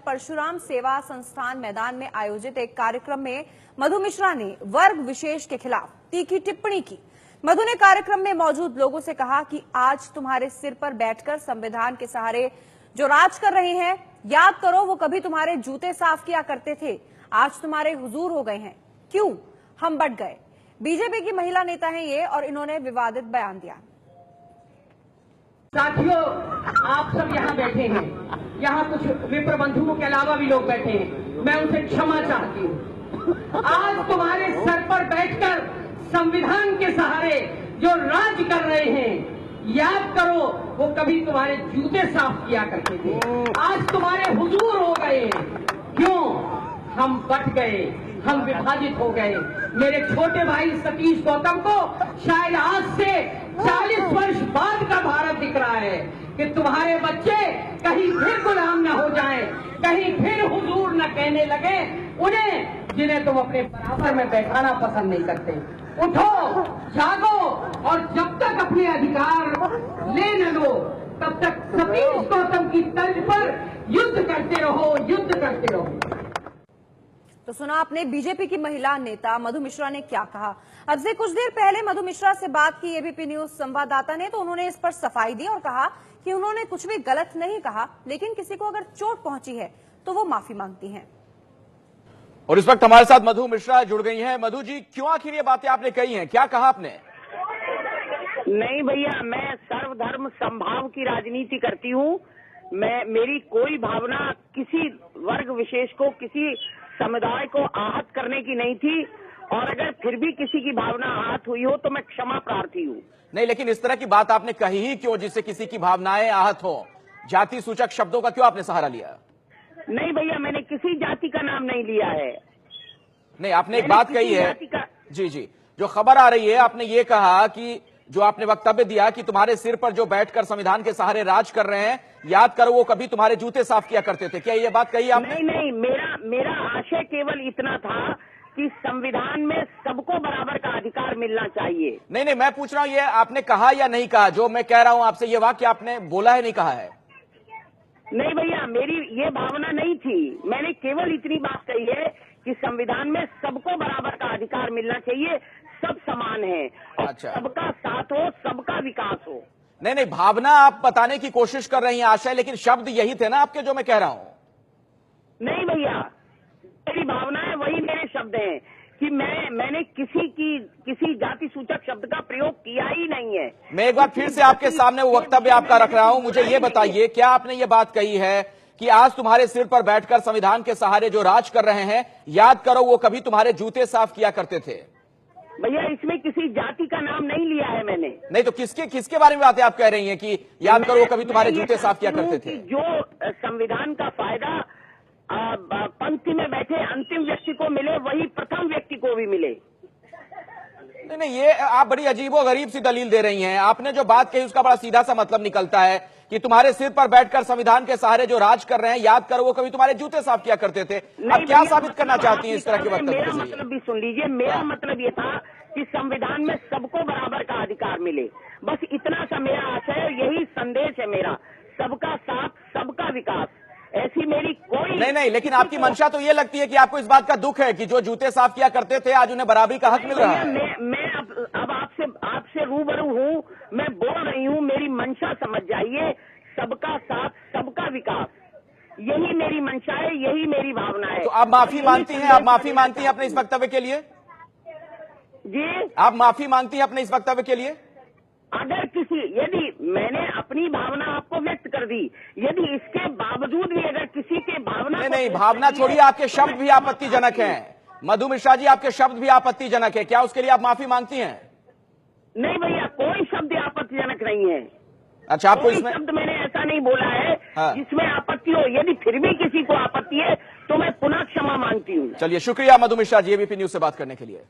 परशुराम सेवा संस्थान मैदान में आयोजित एक कार्यक्रम में मधु मिश्रा ने वर्ग विशेष के खिलाफ तीखी टिप्पणी की। मधु ने कार्यक्रम में मौजूद लोगों से कहा कि आज तुम्हारे सिर पर बैठकर संविधान के सहारे जो राज कर रहे हैं, याद करो वो कभी तुम्हारे जूते साफ किया करते थे, आज तुम्हारे हुजूर हो गए हैं। क्यों? हम बट गए। बीजेपी की महिला नेता हैं ये, और इन्होंने विवादित बयान दिया। साथियों, आप सब यहाँ बैठे हैं, यहाँ कुछ विप्र बंधुओं के अलावा भी लोग बैठे हैं, मैं उनसे क्षमा चाहती हूँ। आज तुम्हारे सर पर बैठकर संविधान के सहारे जो राज कर रहे हैं, याद करो वो कभी तुम्हारे जूते साफ किया करते थे, आज तुम्हारे हुजूर हो गए। क्यों? हम बट गए, हम विभाजित हो गए। मेरे छोटे भाई सतीश गौतम को शायद आज से 40 वर्ष बाद का भारत दिख रहा है कि तुम्हारे बच्चे कहीं फिर गुलाम न हो जाएं, कहीं फिर हुजूर न कहने लगे उन्हें जिन्हें तुम अपने बराबर में बैठाना पसंद नहीं करते। उठो, जागो, और जब तक अपने अधिकार ले न लो तब तक सतीश गौतम की तर्ज पर युद्ध करते रहो, युद्ध करते रहो। तो सुना आपने बीजेपी की महिला नेता मधु मिश्रा ने क्या कहा। अब से कुछ देर पहले मधु मिश्रा से बात की एबीपी न्यूज संवाददाता ने, तो उन्होंने इस पर सफाई दी और कहा कि उन्होंने कुछ भी गलत नहीं कहा, लेकिन किसी को अगर चोट पहुंची है तो वो माफी मांगती हैं। और इस वक्त हमारे साथ मधु मिश्रा जुड़ गई हैं। मधु जी, क्यों आखिर ये बातें आपने कही हैं, क्या कहा आपने? नहीं भैया, मैं सर्वधर्म समभाव की राजनीति करती हूँ। मेरी कोई भावना किसी वर्ग विशेष को, किसी समुदाय को आहत करने की नहीं थी, और अगर फिर भी किसी की भावना आहत हुई हो तो मैं क्षमा प्रार्थी हूँ। नहीं, लेकिन इस तरह की बात आपने कही ही क्यों, जिससे किसी की भावनाएं आहत हो? जाति सूचक शब्दों का क्यों आपने सहारा लिया? नहीं भैया, मैंने किसी जाति का नाम नहीं लिया है। नहीं, आपने एक बात कही है जी, जो खबर आ रही है, आपने ये कहा कि जो आपने वक्तव्य दिया कि तुम्हारे सिर पर जो बैठकर संविधान के सहारे राज कर रहे हैं, याद करो वो कभी तुम्हारे जूते साफ किया करते थे, क्या ये बात कही आपने? नहीं, मेरा आशय केवल इतना था कि संविधान में सबको बराबर का अधिकार मिलना चाहिए। नहीं, मैं पूछ रहा हूं ये आपने कहा या नहीं कहा? जो मैं कह रहा हूं आपसे, ये वाक्य आपने बोला है, नहीं कहा है? नहीं भैया, मेरी ये भावना नहीं थी। मैंने केवल इतनी बात कही है कि संविधान में सबको बराबर का अधिकार मिलना चाहिए, सब समान है, और अच्छा, सबका साथ हो, सबका विकास हो। नहीं, भावना आप बताने की कोशिश कर रही हैं आशय, लेकिन शब्द यही थे ना आपके जो मैं कह रहा हूं। नहीं भैया, मेरी भावना है, वही मेरे शब्द हैं कि मैंने किसी जाति सूचक शब्द का प्रयोग किया ही नहीं है। मैं एक बार फिर से आपके सामने वो वक्तव्य आपका रख रहा हूं। मुझे ये बताइए, क्या आपने ये बात कही है कि आज तुम्हारे सिर पर बैठकर संविधान के सहारे जो राज कर रहे हैं, याद करो वो कभी तुम्हारे जूते साफ किया करते थे? भैया, इसमें किसी जाति का नाम नहीं लिया है मैंने। नहीं तो किसके बारे में बातें आप कह रही हैं कि याद करो वो कभी तुम्हारे जूते साफ किया करते थे? जो संविधान का फायदा पंक्ति में बैठे अंतिम व्यक्ति को मिले, वही प्रथम व्यक्ति को भी मिले। नहीं, ये आप बड़ी अजीबोगरीब सी दलील दे रही हैं। आपने जो बात कही उसका बड़ा सीधा सा मतलब निकलता है कि तुम्हारे सिर पर बैठकर संविधान के सहारे जो राज कर रहे हैं, याद करो वो कभी तुम्हारे जूते साफ किया करते थे। अब क्या साबित करना चाहती हैं इस तरह के वक्तव्य? मेरा मतलब भी सुन लीजिए। मेरा मतलब ये था कि संविधान में सबको बराबर का अधिकार मिले, बस इतना सा मेरा आशय है, यही संदेश है मेरा। सबका साथ, सबका विकास, ऐसी मेरी कोई नहीं, लेकिन आपकी मंशा तो ये लगती है कि आपको इस बात का दुख है कि जो जूते साफ किया करते थे आज उन्हें बराबरी का हक मिल रहा है। मैं अब आपसे रूबरू हूँ, मैं बोल रही हूँ, मेरी मंशा समझ जाइए। सबका साथ, सबका विकास, यही मेरी मंशा है, यही मेरी भावना है। तो आप माफी मांगती हैं? आप माफी मांगती हैं अपने इस वक्तव्य के लिए? जी, आप माफी मांगती हैं अपने इस वक्तव्य के लिए? यदि मैंने अपनी भावना आपको व्यक्त कर दी, यदि इसके बावजूद भी अगर किसी के भावना नहीं, भावना छोड़िए, आपके शब्द भी आपत्तिजनक हैं। मधु मिश्रा जी, आपके शब्द भी आपत्तिजनक है, क्या उसके लिए आप माफी मांगती हैं? नहीं भैया, कोई शब्द आपत्तिजनक नहीं है। अच्छा, आपको कोई इसमें शब्द मैंने ऐसा नहीं बोला है जिसमें आपत्ति हो। यदि फिर भी किसी को आपत्ति है तो मैं पुनः क्षमा मांगती हूँ। चलिए, शुक्रिया मधु मिश्रा जी एबीपी न्यूज से बात करने के लिए।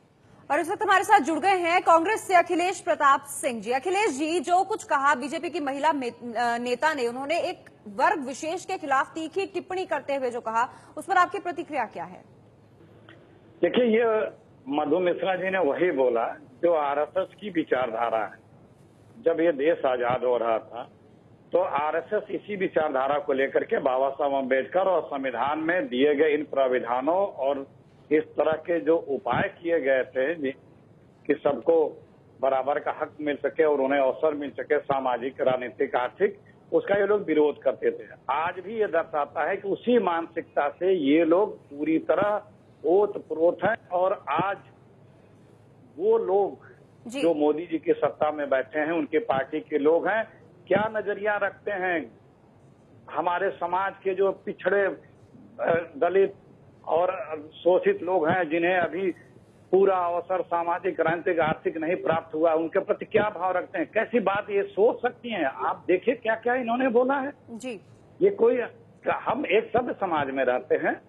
और इस वक्त हमारे साथ जुड़ गए हैं कांग्रेस से अखिलेश प्रताप सिंह जी। अखिलेश जी, जो कुछ कहा बीजेपी की महिला नेता ने, उन्होंने एक वर्ग विशेष के खिलाफ तीखी टिप्पणी करते हुए जो कहा, उस पर आपकी प्रतिक्रिया क्या है? देखिए, ये मधु मिश्रा जी ने वही बोला जो आरएसएस की विचारधारा है। जब ये देश आजाद हो रहा था तो आरएसएस इसी विचारधारा को लेकर के बाबा साहब अम्बेडकर और संविधान में दिए गए इन प्राविधानों और इस तरह के जो उपाय किए गए थे कि सबको बराबर का हक मिल सके और उन्हें अवसर मिल सके, सामाजिक, राजनीतिक, आर्थिक, उसका ये लोग विरोध करते थे। आज भी ये दर्शाता है कि उसी मानसिकता से ये लोग पूरी तरह ओत-प्रोत हैं। और आज वो लोग जो मोदी जी की सत्ता में बैठे हैं, उनके पार्टी के लोग हैं, क्या नजरिया रखते हैं हमारे समाज के जो पिछड़े, दलित और शोषित लोग हैं, जिन्हें अभी पूरा अवसर सामाजिक, राजनीतिक, आर्थिक नहीं प्राप्त हुआ, उनके प्रति क्या भाव रखते हैं? कैसी बात ये सोच सकती हैं? आप देखिए क्या क्या इन्होंने बोला है जी। ये कोई, हम एक सभ्य समाज में रहते हैं,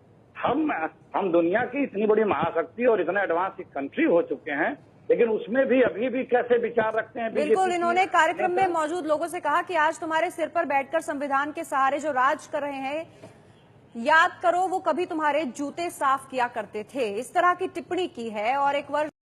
हम दुनिया की इतनी बड़ी महाशक्ति और इतने एडवांस कंट्री हो चुके हैं, लेकिन उसमें भी अभी भी कैसे विचार रखते हैं? बिल्कुल, इन्होंने कार्यक्रम में मौजूद लोगों से कहा कि आज तुम्हारे सिर पर बैठकर संविधान के सहारे जो राज कर रहे हैं, याद करो वो कभी तुम्हारे जूते साफ किया करते थे। इस तरह की टिप्पणी की है। और एक वर्ष